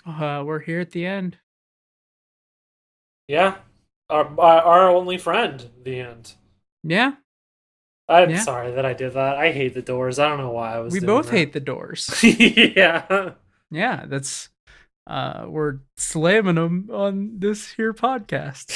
We're here at the end. Yeah, our only friend. The end. Yeah, I'm yeah. sorry that I did that. I hate the Doors. I don't know why I was We doing both that. hate the Doors. Yeah. Yeah, that's we're slamming them on this here podcast.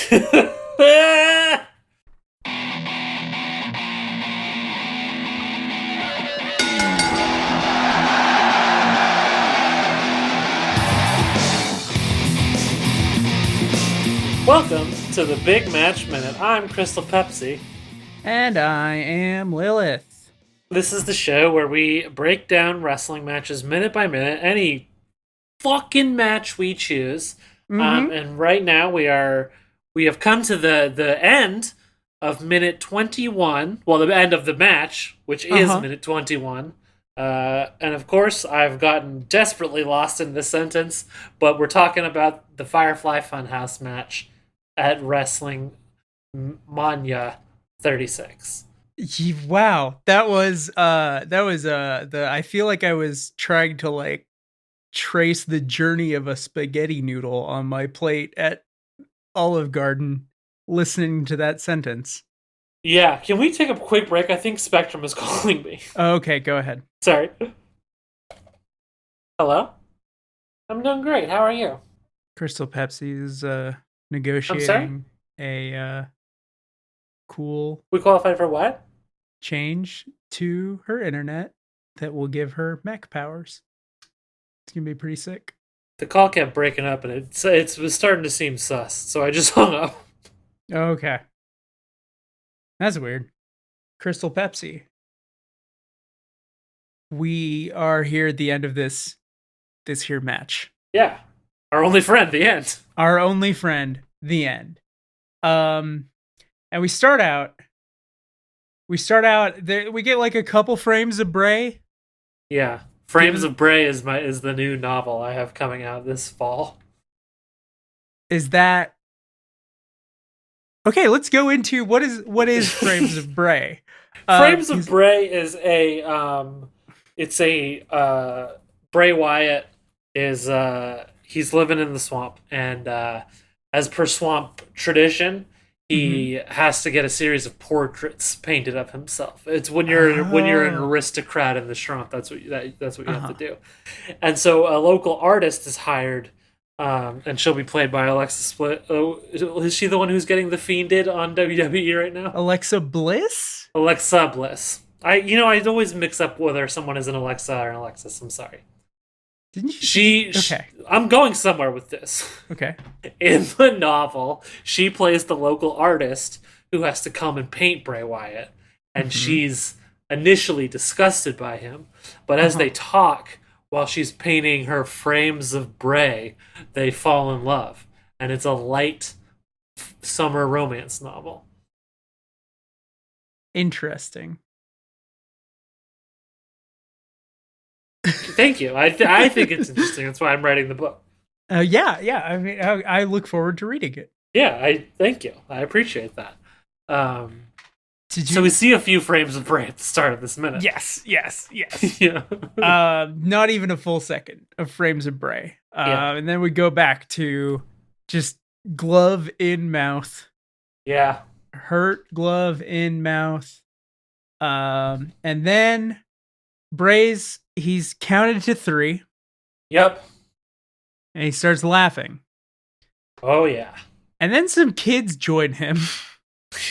Welcome to the Big Match Minute. I'm Crystal Pepsi. And I am Lilith. This is the show where we break down wrestling matches minute by minute, any fucking match we choose. Mm-hmm. And right now we have come to the end of minute 21. Well, the end of the match, which is Uh-huh. minute 21. And of course, I've gotten desperately lost in this sentence, but we're talking about the Firefly Funhouse match at Wrestling Mania 36. Wow. That was the I feel like I was trying to like trace the journey of a spaghetti noodle on my plate at Olive Garden listening to that sentence. Yeah, can we take a quick break? I think Spectrum is calling me. Okay, go ahead. Sorry. Hello? I'm doing great. How are you? Crystal Pepsi is I'm sorry? negotiating a cool We qualified for what? change to her internet that will give her mech powers. It's gonna be pretty sick. The call kept breaking up and it was starting to seem sus, so I just hung up. Okay, that's weird. Crystal Pepsi. We are here at the end of this here match. Yeah. Our only friend, the end. Our only friend, the end. Um, and we start out there, we get like a couple frames of Bray. Yeah. Frames Given of Bray is the new novel I have coming out this fall. is that okay? Let's go into what is frames of Bray. Frames of He's Bray is a it's a Bray Wyatt is he's living in the swamp, and as per swamp tradition, mhm. he has to get a series of portraits painted of himself. It's when you're an Oh, aristocrat in the swamp, that's what you have to uh-huh. do. And so a local artist is hired, and she'll be played by Alexa Split. Oh, is she the one who's getting the Fiended on WWE right now? Alexa Bliss? Alexa Bliss. I always mix up whether someone is an Alexa or an Alexis. I'm sorry. Didn't you? She Okay, I'm going somewhere with this. okay. In the novel, she plays the local artist who has to come and paint Bray Wyatt, and Hmm. she's initially disgusted by him, but as Uh-huh. they talk while she's painting her frames of Bray, they fall in love, and it's a light summer romance novel. Interesting. Thank you. I think it's interesting. That's why I'm writing the book. Yeah, yeah. I mean, I look forward to reading it. Yeah, I thank you. I appreciate that. Um, Did so we you? see a few frames of Bray at the start of this minute. Yes, yes, yes. Yeah, Not even a full second of frames of Bray. yeah, And then we go back to just glove in mouth, yeah. hurt glove in mouth. And then Bray's he's counted to three, Yep. and he starts laughing. Oh yeah. And then some kids join him.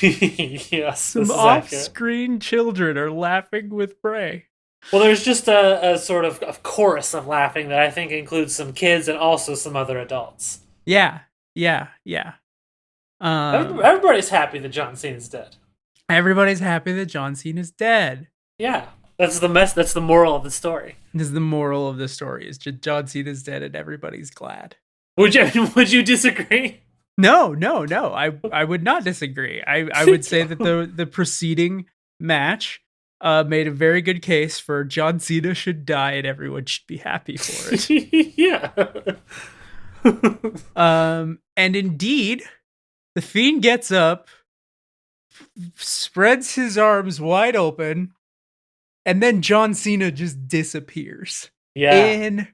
Yes, Some this is accurate. off-screen children are laughing with Bray. Well, there's just a sort of a chorus of laughing that I think includes some kids and also some other adults. Yeah, yeah, yeah. Um, Everybody's happy that John Cena's dead. Everybody's happy that John Cena's dead. Yeah, that's the mess. That's the moral of the story. This is the moral of the story: is just John Cena's dead and everybody's glad. Would you would you disagree? No, no, no. I would not disagree. I would say that the preceding match made a very good case for John Cena should die and everyone should be happy for it. Yeah. And indeed, the Fiend gets up, spreads his arms wide open, and then John Cena just disappears Yeah. in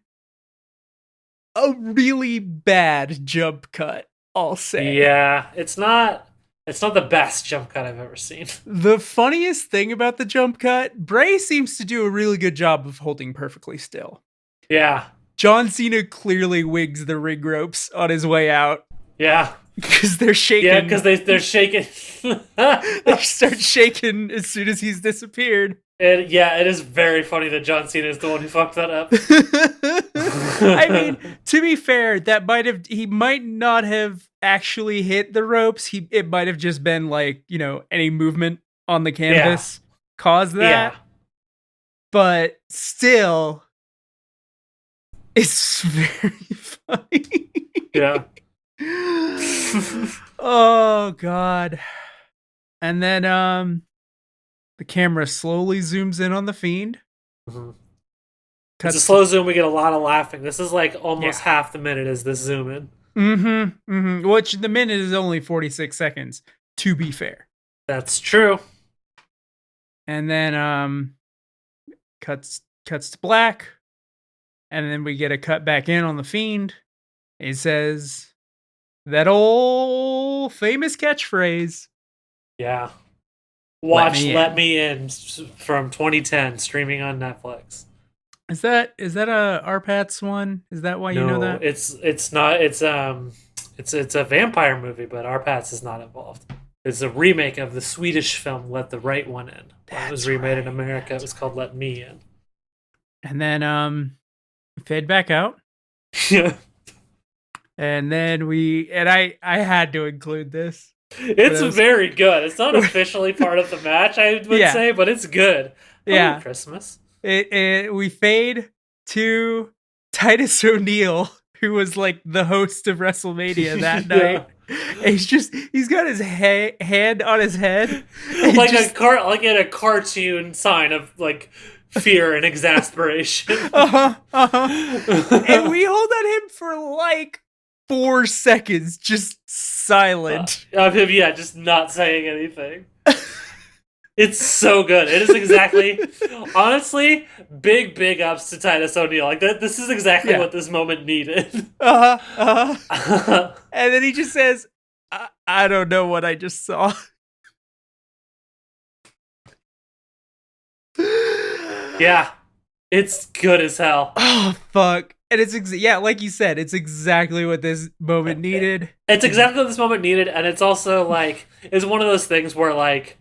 a really bad jump cut, I'll say. Yeah, it's not the best jump cut I've ever seen. The funniest thing about the jump cut, Bray seems to do a really good job of holding perfectly still. Yeah. John Cena clearly wigs the ring ropes on his way out Yeah. because they're shaking. Yeah, because they're shaking. They start shaking as soon as he's disappeared. And yeah, it is very funny that John Cena is the one who fucked that up. I mean, to be fair, he might not have actually hit the ropes. It might have just been like, any movement on the canvas caused that. Yeah. But still, it's very funny. Yeah. Oh god. And then the camera slowly zooms in on the Fiend. Mm-hmm. It's a slow zoom. We get a lot of laughing. This is like almost half the minute is this zoom in. Which the minute is only 46 seconds, to be fair. That's true. And then cuts to black. And then we get a cut back in on the Fiend. It says that old famous catchphrase. Yeah. Watch Let Me In from 2010, streaming on Netflix. Is that a Arpats one? Is that why you know that? It's not. It's a vampire movie, but Arpats is not involved. It's a remake of the Swedish film Let the Right One In. It was remade in America. It was called Let Me In. And then fade back out. Yeah. And then I had to include this. It's very good. It's not officially part of the match, I would say, but it's good. Yeah. Christmas. We fade to Titus O'Neil, who was like the host of WrestleMania that night. And he's got his hand on his head, like in a cartoon sign of like fear and exasperation. And we hold on him for like 4 seconds, just silent. Of him, just not saying anything. It's so good. It is exactly, honestly, big ups to Titus O'Neil. Like that, this is exactly what this moment needed. And then he just says, "I don't know what I just saw." Yeah, it's good as hell. Oh fuck! And it's like you said, it's exactly what this moment needed. It's exactly what this moment needed, and it's also like it's one of those things where like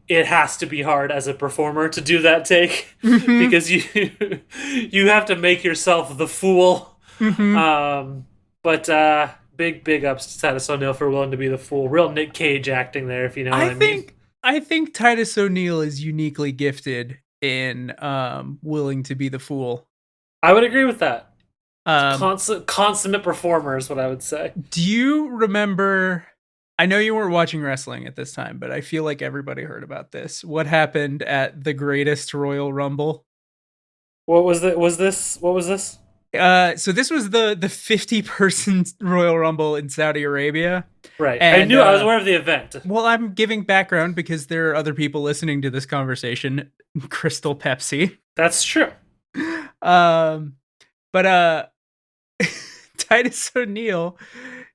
it has to be hard as a performer to do that take because you have to make yourself the fool. But big ups to Titus O'Neil for willing to be the fool. Real Nick Cage acting there, if you know what I mean. I think Titus O'Neil is uniquely gifted in willing to be the fool. I would agree with that. Consummate performer is what I would say. Do you remember? I know you weren't watching wrestling at this time, but I feel like everybody heard about this. What happened at the greatest Royal Rumble? What was this? What was this? So this was the 50-person Royal Rumble in Saudi Arabia. Right. And I was aware of the event. Well, I'm giving background because there are other people listening to this conversation. Crystal Pepsi. That's true. But Titus O'Neil,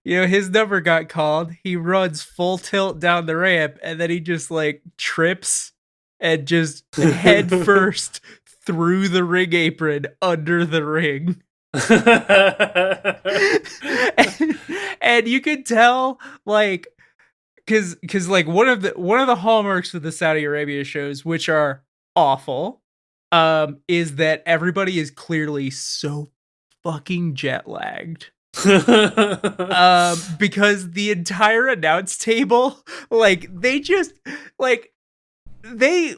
his number got called. He runs full tilt down the ramp, and then he just like trips and just head first through the ring apron under the ring. and you could tell like because like one of the hallmarks of the Saudi Arabia shows, which are awful, is that everybody is clearly so fucking jet lagged. Because the entire announce table, like they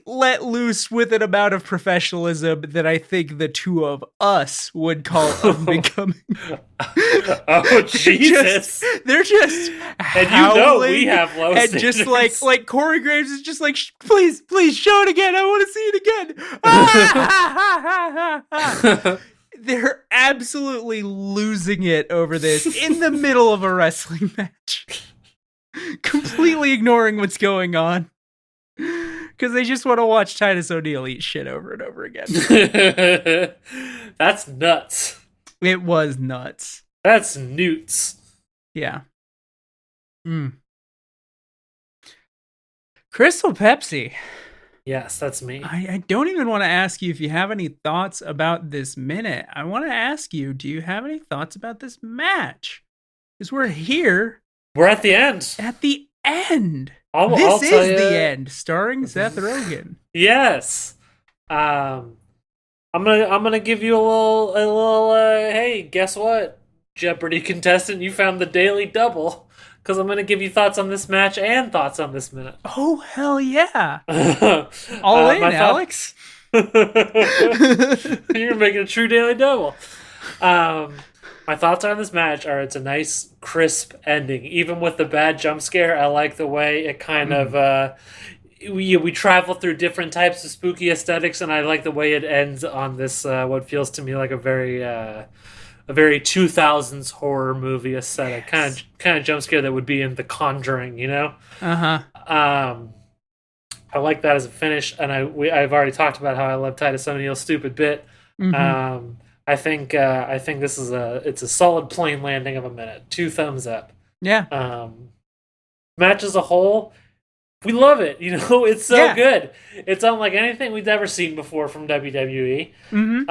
let loose with an amount of professionalism that I think the two of us would call unbecoming. Oh Jesus! They're just and we have low and standards. just like Corey Graves is just like, please show it again. I want to see it again. They're absolutely losing it over this in the middle of a wrestling match. Completely ignoring what's going on. Because they just want to watch Titus O'Neil eat shit over and over again. That's nuts. It was nuts. That's newts. Yeah. Mm. Crystal Pepsi. Yes, that's me. I don't even want to ask you if you have any thoughts about this minute. I want to ask you, do you have any thoughts about this match? Because we're here We're at the end. at the end. I'll This tell is the you. end, starring Seth Rogen. Yes. Um, I'm gonna give you a little. Hey, guess what? Jeopardy contestant, you found the daily double. Because I'm gonna give you thoughts on this match and thoughts on this minute. Oh, hell yeah. All in, My thought. Alex. You're making a true daily double. Um, my thoughts on this match are it's a nice, crisp ending. Even with the bad jump scare, I like the way it kind of we travel through different types of spooky aesthetics, and I like the way it ends on this what feels to me like a very 2000s horror movie aesthetic, Yes. kind of jump scare that would be in The Conjuring, you know. Uh-huh. Um, I like that as a finish, and I've already talked about how I love Titus O'Neil's stupid bit. Mm-hmm. I think this is it's a solid plane landing of a minute. 2 thumbs up. Yeah. Match as a whole, we love it. You know, it's so Yeah. good. It's unlike anything we've ever seen before from WWE. Mm-hmm.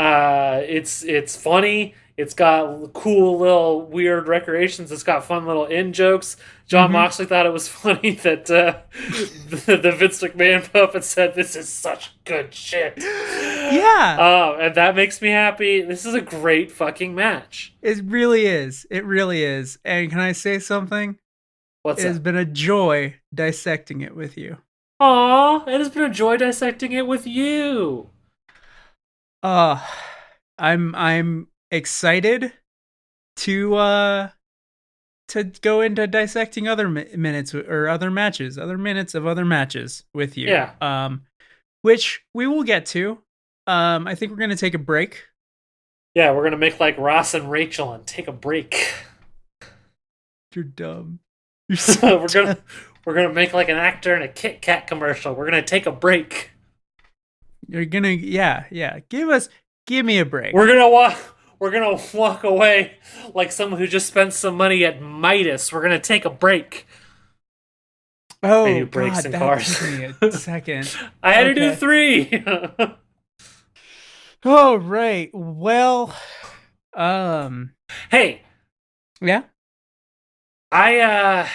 It's funny. It's got cool little weird recreations. It's got fun little in jokes. John Mm-hmm. Moxley thought it was funny that the Vince McMahon puppet said, "This is such good shit." Yeah. And that makes me happy. This is a great fucking match. It really is. It really is. And can I say something? What's It has that? been a joy dissecting it with you. Aw, it has been a joy dissecting it with you. Uh I'm excited to go into dissecting other minutes or other matches, other minutes of other matches with you. Yeah. Which we will get to. I think we're going to take a break. Yeah, we're gonna make like Ross and Rachel and take a break. You're dumb. You're so we're dumb. gonna we're gonna make like an actor in a Kit Kat commercial. We're gonna take a break. You're going to yeah. Give me a break. We're gonna walk away like someone who just spent some money at Midas. We're gonna take a break. Oh I do brakes god, in that cars. took me a second. I had to do Okay. 3. Oh right. Well, um Hey, yeah. I've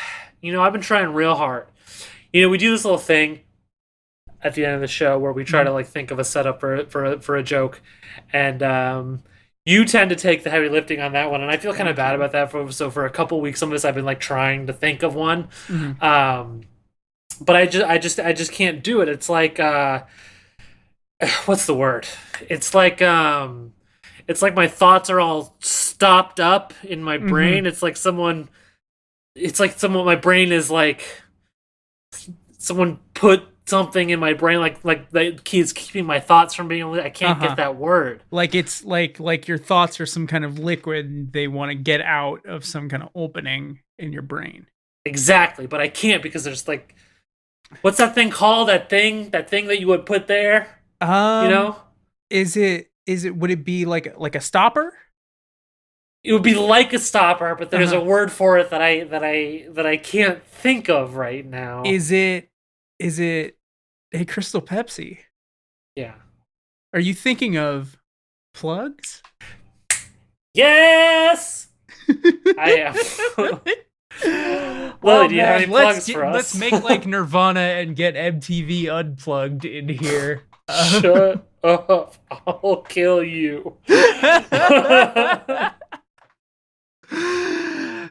been trying real hard. We do this little thing at the end of the show where we try to like think of a setup for a joke, and you tend to take the heavy lifting on that one, and I feel kind of bad about that. For a couple weeks on this, I've been like trying to think of one, Mhm. but I just can't do it. It's like what's the word? It's like my thoughts are all stopped up in my brain. Mhm. It's like someone my brain is like someone put something in my brain like that keeps keeping my thoughts from being I can't Uh-huh. get that word. Like it's like your thoughts are some kind of liquid and they want to get out of some kind of opening in your brain. Exactly, but I can't because there's like what's that thing called? That thing that you would put there, you Um know? is it would it be like a stopper? It would be like a stopper, but there's a Uh-huh. word for it that I can't think of right now. Is it a Crystal Pepsi? Yeah. Are you thinking of plugs? Yes! I am. Lily, Well, do you have man, any plugs for let's us? make like Nirvana and get MTV unplugged in here. Shut up. I'll kill you.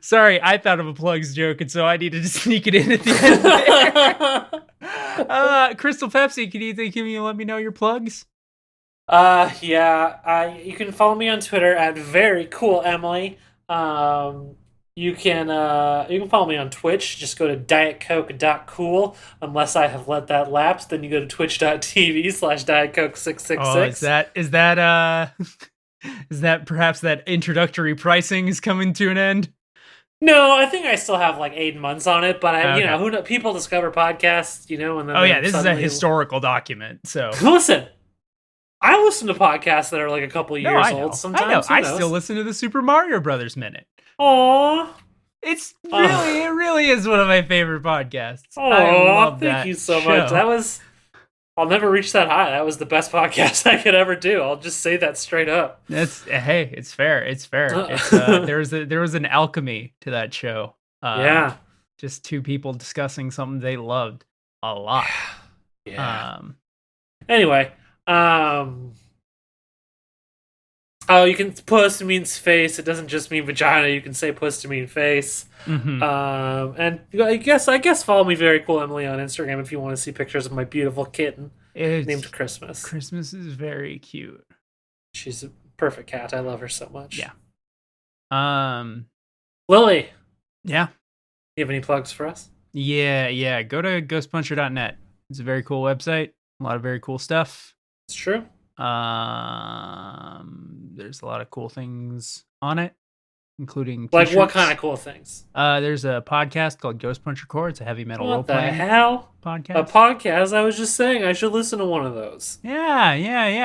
Sorry, I thought of a plugs joke, and so I needed to sneak it in at the end there. Crystal Pepsi, can you let me know your plugs? Yeah. You can follow me on Twitter at very cool Emily. You can follow me on Twitch. Just go to dietcoke.cool. Unless I have let that lapse, then you go to Oh, is twitch.tv/dietcoke666. that is that perhaps that introductory pricing is coming to an end? No, I think I still have like 8 months on it, but Okay. who know, people discover podcasts, and then Oh yeah, they this is a suddenly historical document. So listen. I listen to podcasts that are like a couple of No, years I old know. I know. sometimes. Who I still knows? listen to the Super Mario Brothers Minute. Aww. It really is one of my favorite podcasts. I Aw, love thank that you so much. show. I'll never reach that high. That was the best podcast I could ever do. I'll just say that straight up. Hey, it's fair. It's fair. It's there was an alchemy to that show. Yeah. Just two people discussing something they loved a lot. Yeah. Um, Anyway, oh, you can puss means face. It doesn't just mean vagina. You can say puss to mean face. mhm. And I guess follow me, Very Cool Emily, on Instagram if you want to see pictures of my beautiful kitten named It's Christmas. Christmas is very cute. She's a perfect cat. I love her so much. Yeah. Um. Lily, Yeah. you have any plugs for us? Yeah. Go to ghostpuncher.net. It's a very cool website. A lot of very cool stuff. It's true. There's a lot of cool things on it, including Like what t-shirts. kind of cool things? There's a podcast called Ghost Puncher Core. It's a heavy metal role What the playing hell? podcast. A podcast? I was just saying I should listen to one of those. Yeah.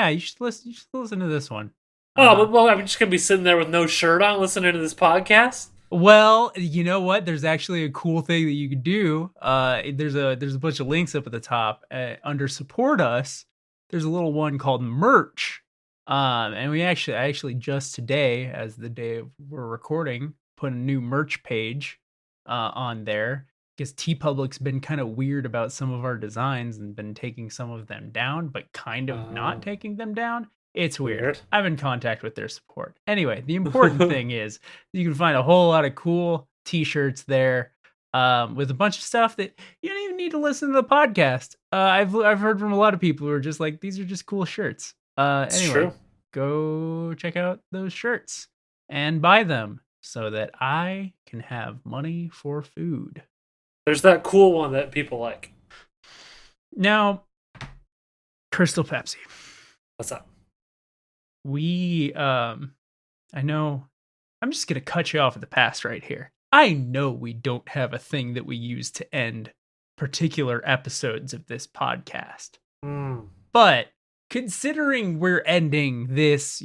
You should listen to this one. Oh, but I'm just gonna be sitting there with no shirt on listening to this podcast? Well, you know what? There's actually a cool thing that you could do. There's a bunch of links up at the top under support us. There's a little one called merch. And I actually just today, as the day we're recording, put a new merch page on there because TeePublic's been kind of weird about some of our designs and been taking some of them down, but kind of not taking them down. It's weird. I'm in contact with their support. Anyway, the important thing is you can find a whole lot of cool t-shirts there with a bunch of stuff that you don't even need to listen to the podcast. I've heard from a lot of people who are just like, these are just cool shirts. Anyway, true. go check out those shirts and buy them so that I can have money for food. There's that cool one that people like. Now, Crystal Pepsi. What's up? I know I'm just gonna cut you off at the pass right here. I know we don't have a thing that we use to end particular episodes of this podcast. But considering we're ending this,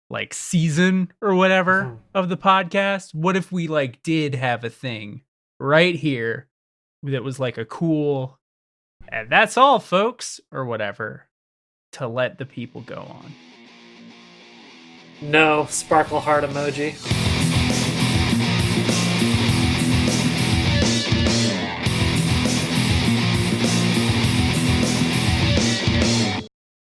like season or whatever of the podcast, what if we like did have a thing right here that was like a cool, and that's all folks, or whatever, to let the people go on? No, sparkle heart emoji.